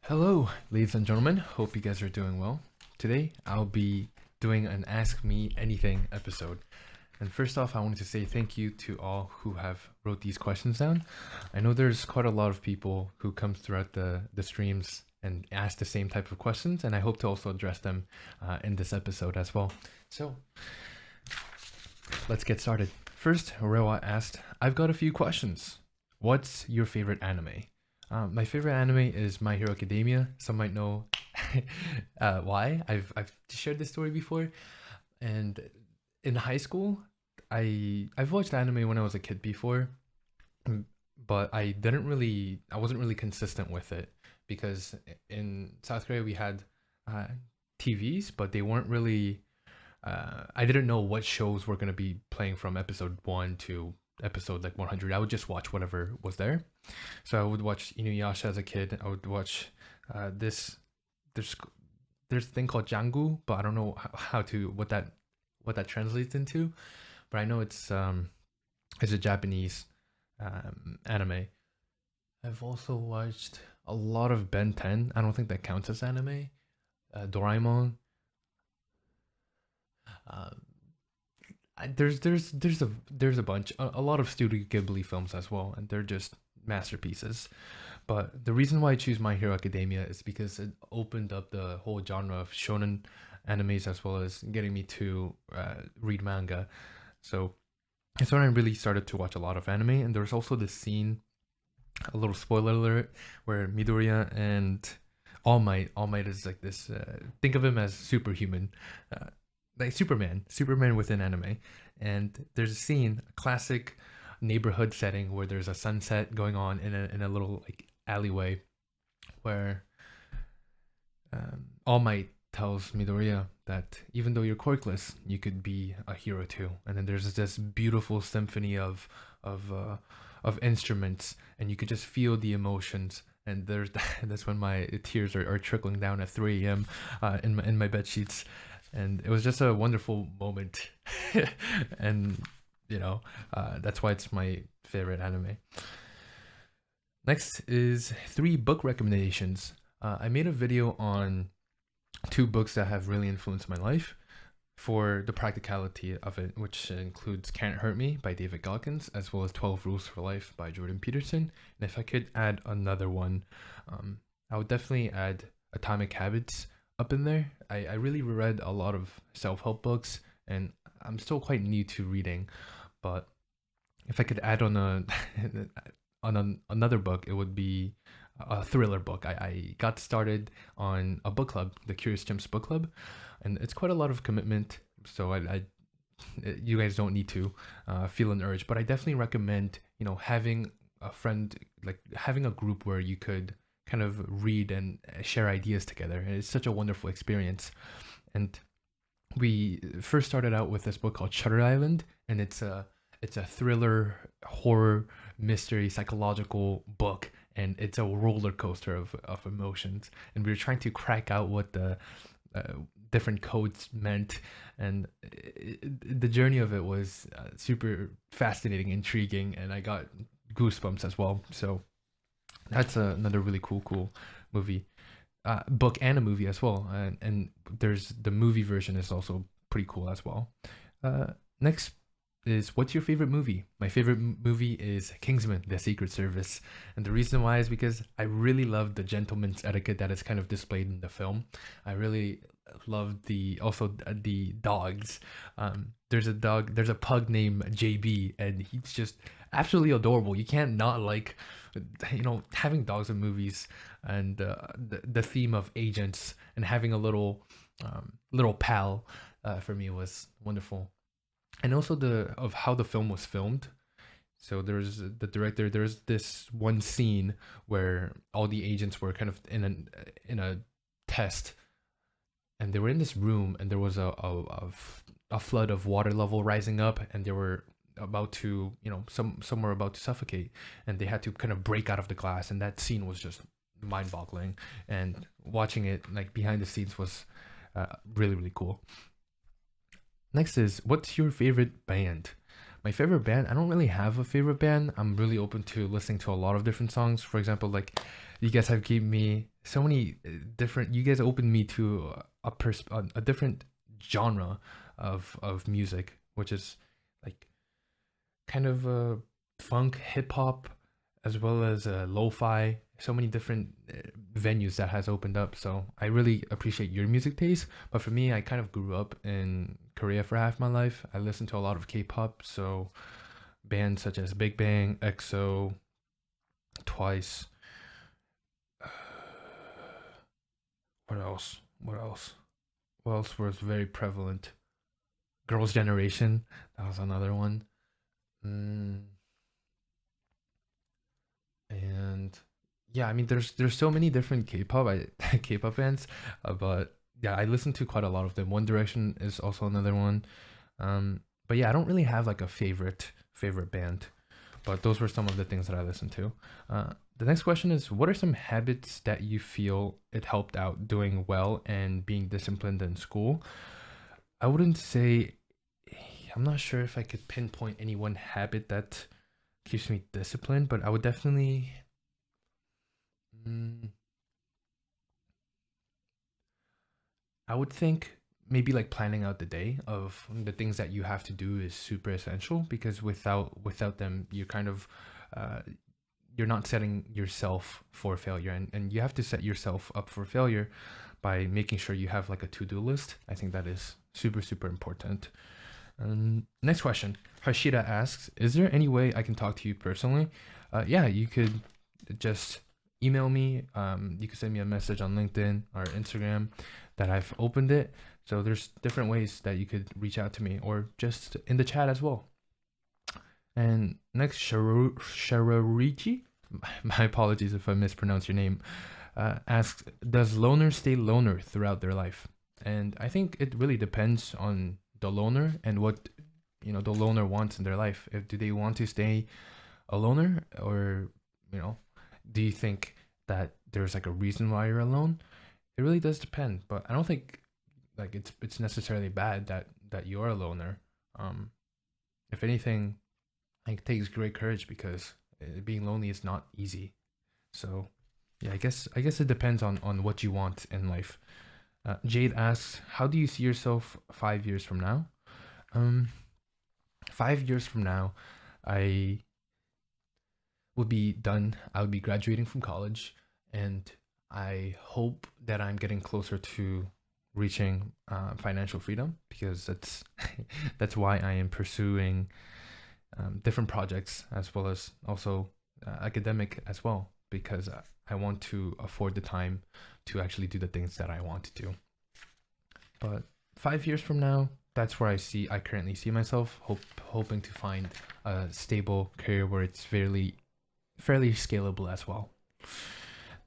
Hello, ladies and gentlemen. Hope you guys are doing well. Today, I'll be doing an Ask Me Anything episode. And first off, I wanted to say thank you to all who have wrote these questions down. I know there's quite a lot of people who come throughout the streams and ask the same type of questions, and I hope to also address them in this episode as well. So, let's get started. First, Rewa asked, I've got a few questions. What's your favorite anime? My favorite anime is My Hero Academia. Some might know why. I've shared this story before, and in high school, I've watched anime when I was a kid before, but I wasn't really consistent with it because in South Korea we had uh, TVs, but they weren't really. I didn't know what shows were gonna be playing from episode 1 to episode like 100. I would just watch whatever was there. So I would watch Inuyasha as a kid. I would watch this. There's there's a thing called Jangu, but I don't know how to what that translates into. But I know it's a Japanese anime. I've also watched a lot of Ben 10. I don't think that counts as anime. Doraemon. Uh, there's a bunch, a lot of Studio Ghibli films as well, and they're just masterpieces. But the reason why I choose My Hero Academia is because it opened up the whole genre of shonen animes as well as getting me to read manga. So it's when I really started to watch a lot of anime, and there's also this scene, a little spoiler alert, where Midoriya and All Might is like this. Think of him as superhuman, uh, like Superman within anime. And there's a scene, a classic neighborhood setting where there's a sunset going on in a little like alleyway, where All Might tells Midoriya that even though you're quirkless, you could be a hero too. And then there's this beautiful symphony of of instruments, and you could just feel the emotions. And there's that's when my tears are trickling down at 3 a.m. In my bed sheets, and it was just a wonderful moment. And that's why it's my favorite anime. Next is 3 book recommendations. I made a video on 2 books that have really influenced my life for the practicality of it, which includes Can't Hurt Me by David Goggins, as well as 12 Rules for Life by Jordan Peterson. And if I could add another one, I would definitely add Atomic Habits up in there. I really read a lot of self-help books, and I'm still quite new to reading, but if I could add on a another book, it would be a thriller book. I got started on a book club, the Curious Chimps book club, and it's quite a lot of commitment. So you guys don't need to feel an urge, but I definitely recommend having a friend, like having a group where you could kind of read and share ideas together. And it's such a wonderful experience. And we first started out with this book called Shutter Island, and it's a thriller, horror, mystery, psychological book, and it's a roller coaster of emotions. And we were trying to crack out what the uh, different codes meant, and the journey of it was super fascinating, intriguing, and I got goosebumps as well. So that's another really cool movie, book and a movie as well. And there's the movie version is also pretty cool as well. Next is, what's your favorite movie? My favorite movie is Kingsman: The Secret Service, and the reason why is because I really love the gentleman's etiquette that is kind of displayed in the film. I really love the dogs. There's a dog, there's a pug named JB, and he's just absolutely adorable. You can't not like, having dogs in movies, and the theme of agents and having a little pal for me was wonderful. And also the of how the film was filmed. So there's the director. There's this one scene where all the agents were kind of in a test, and they were in this room, and there was a flood of water level rising up, and they were about to, some were about to suffocate, and they had to kind of break out of the glass, and that scene was just mind-boggling. And watching it like behind the scenes was really cool. Next is, what's your favorite band? My favorite band, I don't really have a favorite band. I'm really open to listening to a lot of different songs. For example, like You guys have given me so many different. You guys opened me to a different genre of music, which is like kind of funk, hip hop, as well as lo-fi. So many different venues that has opened up. So I really appreciate your music taste. But for me, I kind of grew up in Korea for half my life. I listened to a lot of K-pop, so bands such as Big Bang, EXO, Twice. What else? What else? What else was very prevalent? Girls' Generation. That was another one. Mm, and yeah, I mean, there's so many different K-pop bands, but yeah, I listen to quite a lot of them. One Direction is also another one. But yeah, I don't really have like a favorite band, but those were some of the things that I listened to. The next question is, what are some habits that you feel it helped out doing well and being disciplined in school? I wouldn't say, I'm not sure if I could pinpoint any one habit that keeps me disciplined, but I would definitely, mm, I would think maybe like planning out the day of the things that you have to do is super essential, because without them, you kind of uh, you're not setting yourself for failure, and you have to set yourself up for failure by making sure you have like a to-do list. I think that is super important. Next question. Hashida asks, is there any way I can talk to you personally? Yeah, you could just email me. You could send me a message on LinkedIn or Instagram that I've opened it. So there's different ways that you could reach out to me, or just in the chat as well. And next, Sharorichi, my apologies if I mispronounce your name, asks, does loner stay loner throughout their life? And I think it really depends on the loner and what the loner wants in their life. If do they want to stay a loner, or do you think that there's like a reason why you're alone? It really does depend, but I don't think like it's necessarily bad that you're a loner. Um, if anything, like, it takes great courage, because being lonely is not easy. So yeah, I guess it depends on what you want in life. Jade asks, how do you see yourself 5 years from now? Um, 5 years from now, I will be done. I'll be graduating from college, and I hope that I'm getting closer to reaching financial freedom, because that's that's why I am pursuing different projects, as well as also academic as well, because I want to afford the time to actually do the things that I want to do. But 5 years from now, that's where I currently see myself, hoping to find a stable career where it's fairly scalable as well.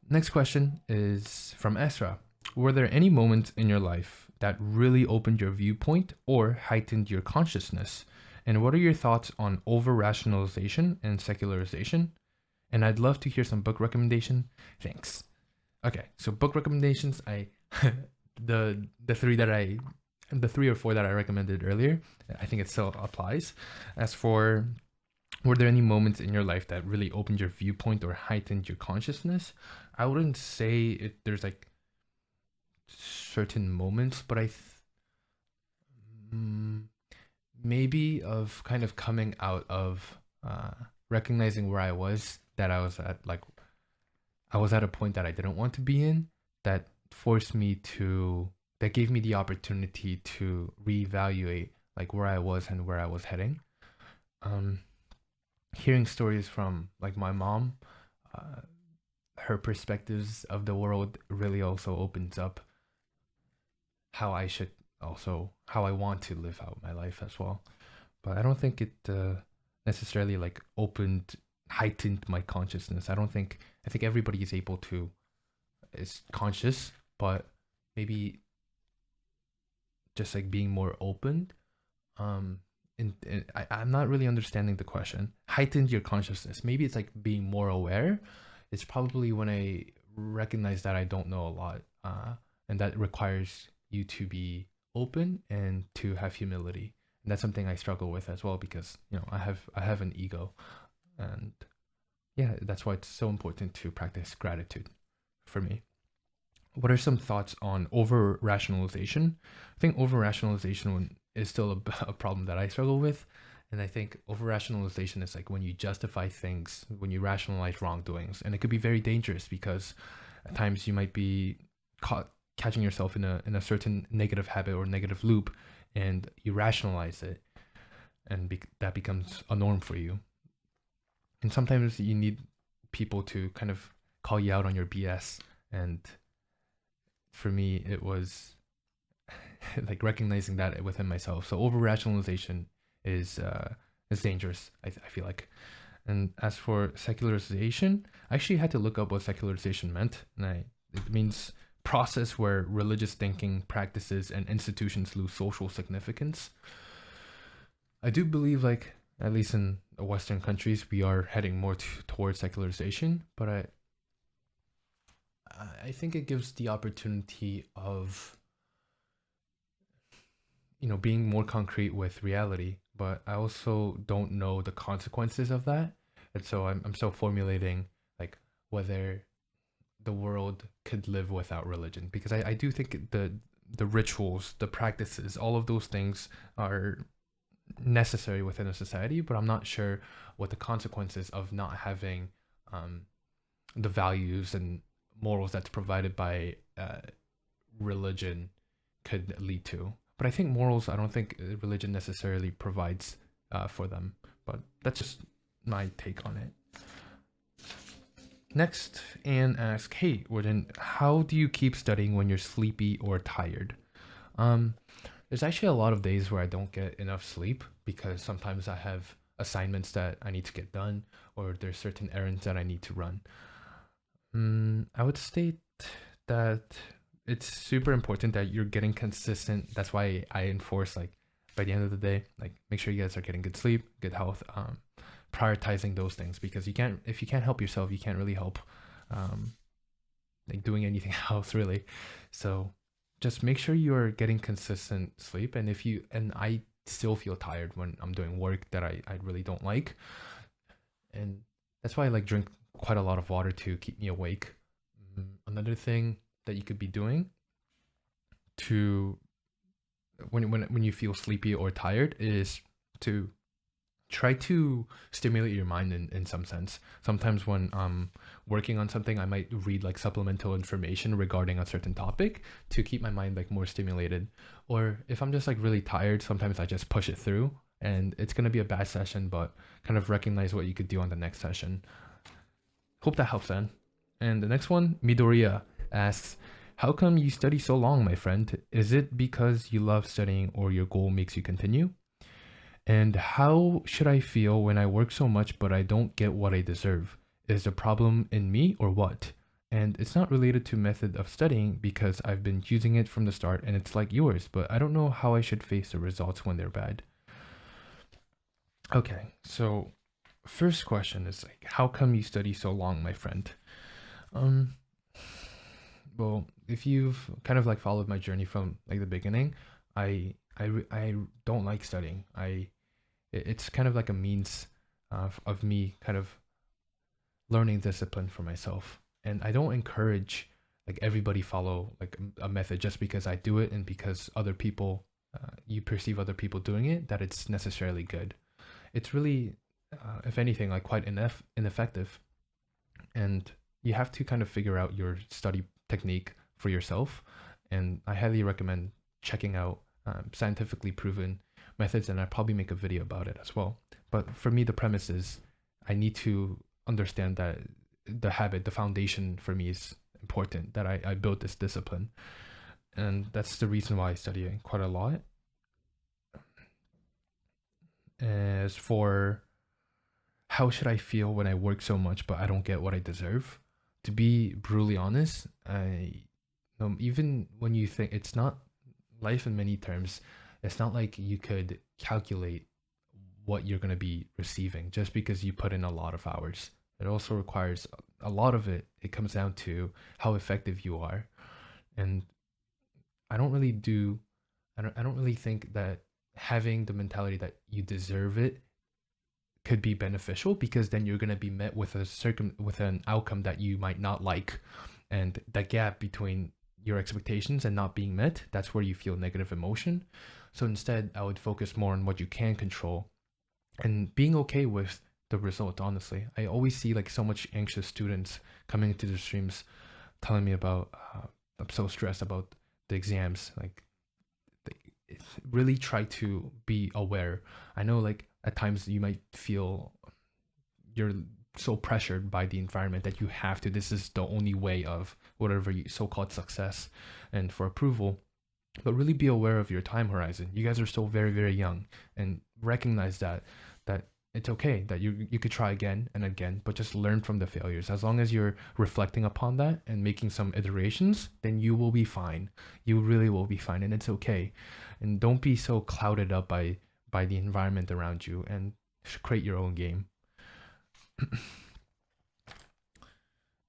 Next question is from Esra. Were there any moments in your life that really opened your viewpoint or heightened your consciousness? And what are your thoughts on over rationalization and secularization? And I'd love to hear some book recommendation. Thanks. Okay, so book recommendations. The three or four that I recommended earlier, I think it still applies. As for, were there any moments in your life that really opened your viewpoint or heightened your consciousness? I wouldn't say there's like certain moments, but maybe of kind of coming out of recognizing where I was, that I was at a point that I didn't want to be in, that forced me to, that gave me the opportunity to reevaluate like where I was and where I was heading. Hearing stories from like my mom, her perspectives of the world really also opens up how I want to live out my life as well. But I don't think it necessarily like heightened my consciousness. I think everybody is conscious, but maybe just like being more open. I'm not really understanding the question. Heightened your consciousness. Maybe it's like being more aware. It's probably when I recognize that I don't know a lot, and that requires you to be open and to have humility. And that's something I struggle with as well, because I have an ego, and yeah, that's why it's so important to practice gratitude for me. What are some thoughts on over rationalization? I think over rationalization is still a problem that I struggle with. And I think over rationalization is like when you justify things, when you rationalize wrongdoings. And it could be very dangerous because at times you might be caught catching yourself in a certain negative habit or negative loop, and you rationalize it, and that becomes a norm for you. And sometimes you need people to kind of call you out on your BS. And for me, it was like recognizing that within myself. So over rationalization is dangerous. I feel like. And as for secularization, I actually had to look up what secularization meant, and it means process where religious thinking, practices, and institutions lose social significance. I do believe, like at least in the Western countries, we are heading more towards secularization, but I think it gives the opportunity of being more concrete with reality, but I also don't know the consequences of that. And so I'm still formulating like whether the world could live without religion, because I do think the rituals, the practices, all of those things are necessary within a society, but I'm not sure what the consequences of not having um, the values and morals that's provided by religion could lead to. But I think morals, I don't think religion necessarily provides for them. But that's just my take on it. Next, Anne asks, "Hey, Warden, how do you keep studying when you're sleepy or tired?" Um, there's actually a lot of days where I don't get enough sleep because sometimes I have assignments that I need to get done, or there's certain errands that I need to run. I would state that it's super important that you're getting consistent. That's why I enforce, like, by the end of the day, like, make sure you guys are getting good sleep, good health, prioritizing those things, because if you can't help yourself, you can't really help um, like doing anything else really. So just make sure you're getting consistent sleep. And I still feel tired when I'm doing work that I really don't like, and that's why I like drink quite a lot of water to keep me awake. Another thing that you could be doing to when you feel sleepy or tired is to try to stimulate your mind in some sense. Sometimes when I'm working on something, I might read like supplemental information regarding a certain topic to keep my mind like more stimulated. Or if I'm just like really tired, sometimes I just push it through, and it's going to be a bad session, but kind of recognize what you could do on the next session. Hope that helps, then. And the next one, Midoriya asks, "How come you study so long, my friend? Is it because you love studying or your goal makes you continue? And how should I feel when I work so much but I don't get what I deserve? Is the problem in me or what?" And it's not related to method of studying because I've been using it from the start and it's like yours, but I don't know how I should face the results when they're bad. Okay, so first question is like, how come you study so long, my friend? Um, well, if you've kind of like followed my journey from like the beginning, I don't like studying. It's kind of like a means of me kind of learning discipline for myself, and I don't encourage like everybody follow like a method just because I do it and because other people you perceive other people doing it that it's necessarily good. It's really if anything like quite ineffective, and you have to kind of figure out your study technique for yourself. And I highly recommend checking out scientifically proven methods, and I'll probably make a video about it as well. But for me, the premise is I need to understand that the foundation for me is important, that I built this discipline. And that's the reason why I study quite a lot. As for how should I feel when I work so much but I don't get what I deserve? To be brutally honest, even when you think it's not life in many terms, it's not like you could calculate what you're going to be receiving just because you put in a lot of hours. It also requires a lot of it. It comes down to how effective you are. And I don't really do, I don't really think that having the mentality that you deserve it could be beneficial, because then you're going to be met with with an outcome that you might not like, and that gap between your expectations and not being met, that's where you feel negative emotion. So instead, I would focus more on what you can control and being okay with the result. Honestly, I always see like so much anxious students coming into the streams telling me about I'm so stressed about the exams. Like, really try to be aware. I know like at times you might feel you're so pressured by the environment that you have to, this is the only way of whatever so-called success and for approval. But really be aware of your time horizon. You guys are still very, very young, and recognize that it's okay that you could try again and again, but just learn from the failures. As long as you're reflecting upon that and making some iterations, then you will be fine. You really will be fine, and it's okay. And don't be so clouded up by the environment around you, and create your own game.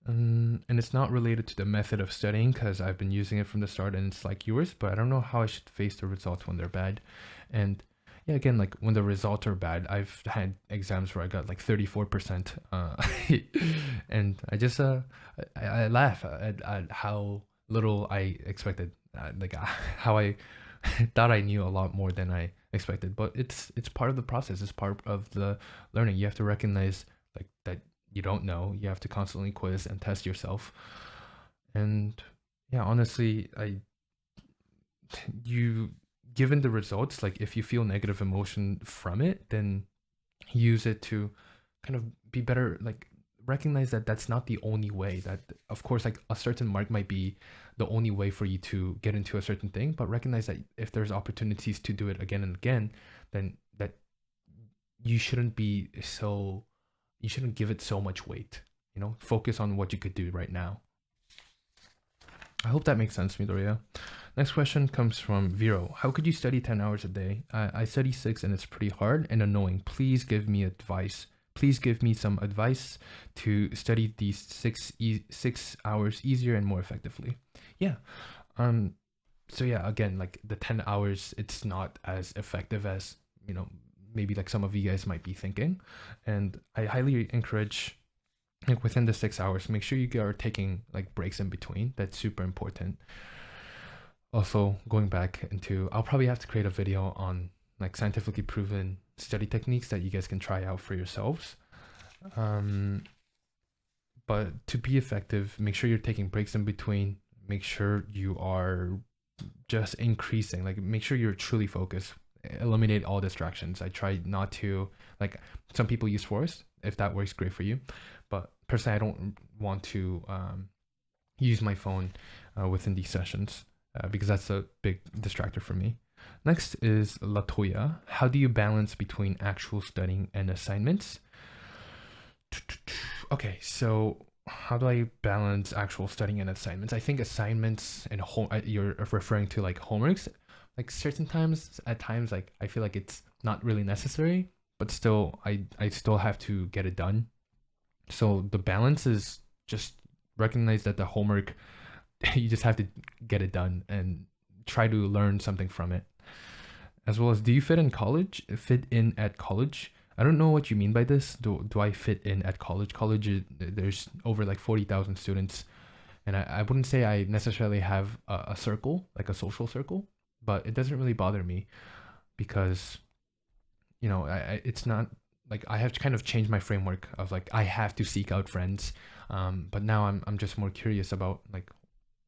And it's not related to the method of studying, because I've been using it from the start and it's like yours, but I don't know how I should face the results when they're bad. And yeah, again, like when the results are bad, I've had exams where I got like 34%, and I just I laugh at how little I expected, like how I thought I knew a lot more than I expected. But it's part of the process. It's part of the learning. You have to recognize like that you don't know. You have to constantly quiz and test yourself. And yeah, honestly, you given the results, like if you feel negative emotion from it, then use it to kind of be better. Like, recognize that that's not the only way. That of course, like a certain mark might be the only way for you to get into a certain thing, but recognize that if there's opportunities to do it again and again, then that you shouldn't be so, you shouldn't give it so much weight. Focus on what you could do right now. I hope that makes sense, Midoriya. Next question comes from Vero. How could you study 10 hours a day? I study 6 and it's pretty hard and annoying. Please give me advice. Please give me some advice to study these 6 hours easier and more effectively. Yeah. So yeah, again, like the 10 hours, it's not as effective as, maybe like some of you guys might be thinking. And I highly encourage, like within the 6 hours, make sure you are taking like breaks in between. That's super important. Also, going back into, I'll probably have to create a video on like scientifically proven study techniques that you guys can try out for yourselves. But to be effective, make sure you're taking breaks in between. Make sure you are just increasing, like make sure you're truly focused. Eliminate all distractions. I try not to, like, some people use forest, if that works great for you, but personally I don't want to use my phone within these sessions, because that's a big distractor for me. Next is Latoya. How do you balance between actual studying and assignments? Okay, so how do I balance actual studying and assignments? I think assignments and you're referring to like homeworks. Like certain times, at times, like I feel like it's not really necessary, but still, I still have to get it done. So the balance is just recognize that the homework, you just have to get it done and try to learn something from it. As well as, do you fit in at college? I don't know what you mean by this. Do I fit in at college? College, there's over like 40,000 students. And I wouldn't say I necessarily have a circle, like a social circle, but it doesn't really bother me because, it's not like I have to kind of change my framework of like, I have to seek out friends. But now I'm just more curious about like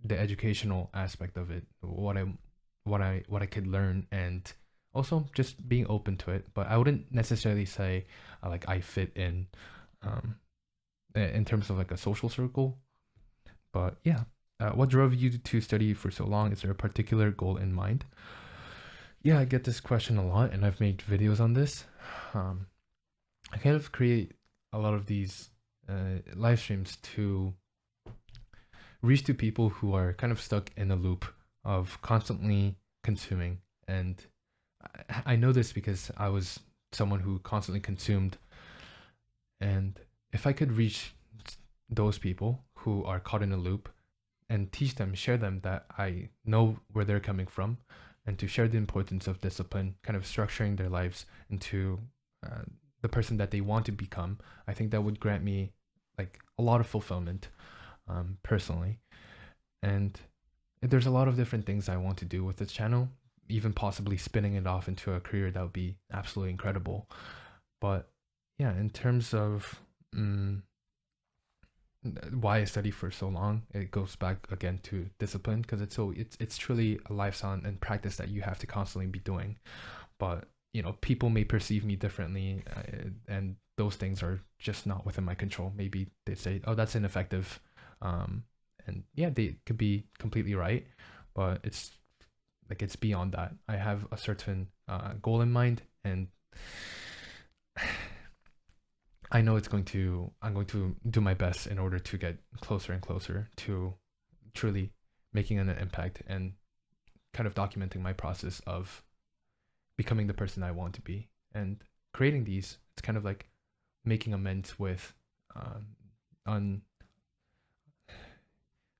the educational aspect of it, what I could learn, and also just being open to it. But I wouldn't necessarily say like I fit in terms of like a social circle. But yeah, what drove you to study for so long? Is there a particular goal in mind? Yeah, I get this question a lot, and I've made videos on this. I kind of create a lot of these live streams to reach to people who are kind of stuck in a loop of constantly consuming. And I know this because I was someone who constantly consumed. And if I could reach those people who are caught in a loop and teach them, share them that I know where they're coming from, and to share the importance of discipline, kind of structuring their lives into the person that they want to become, I think that would grant me like a lot of fulfillment, personally. And there's a lot of different things I want to do with this channel, even possibly spinning it off into a career that would be absolutely incredible. But yeah, in terms of why I study for so long, it goes back again to discipline, because it's truly a lifestyle and practice that you have to constantly be doing. But people may perceive me differently, and those things are just not within my control. Maybe they say, "Oh, that's ineffective," and yeah, they could be completely right, but it's beyond that. I have a certain goal in mind, and I know I'm going to do my best in order to get closer and closer to truly making an impact and kind of documenting my process of becoming the person I want to be and creating these. It's kind of like making amends with on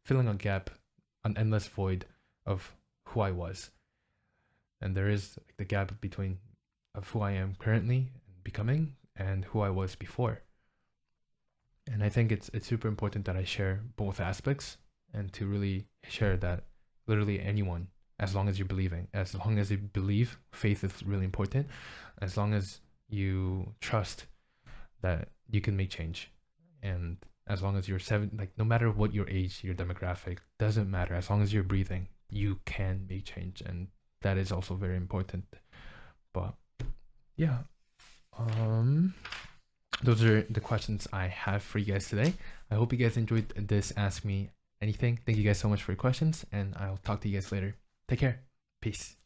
filling a gap, an endless void of who I was. And there is like the gap between of who I am currently and becoming and who I was before. And I think it's super important that I share both aspects, and to really share that literally anyone, as long as you're believing, as long as you believe, faith is really important. As long as you trust that you can make change, and as long as you're like no matter what your age, your demographic, doesn't matter. As long as you're breathing, you can make change, and that is also very important. But yeah, those are the questions I have for you guys today. I hope you guys enjoyed this Ask Me Anything. Thank you guys so much for your questions, and I'll talk to you guys later. Take care. Peace.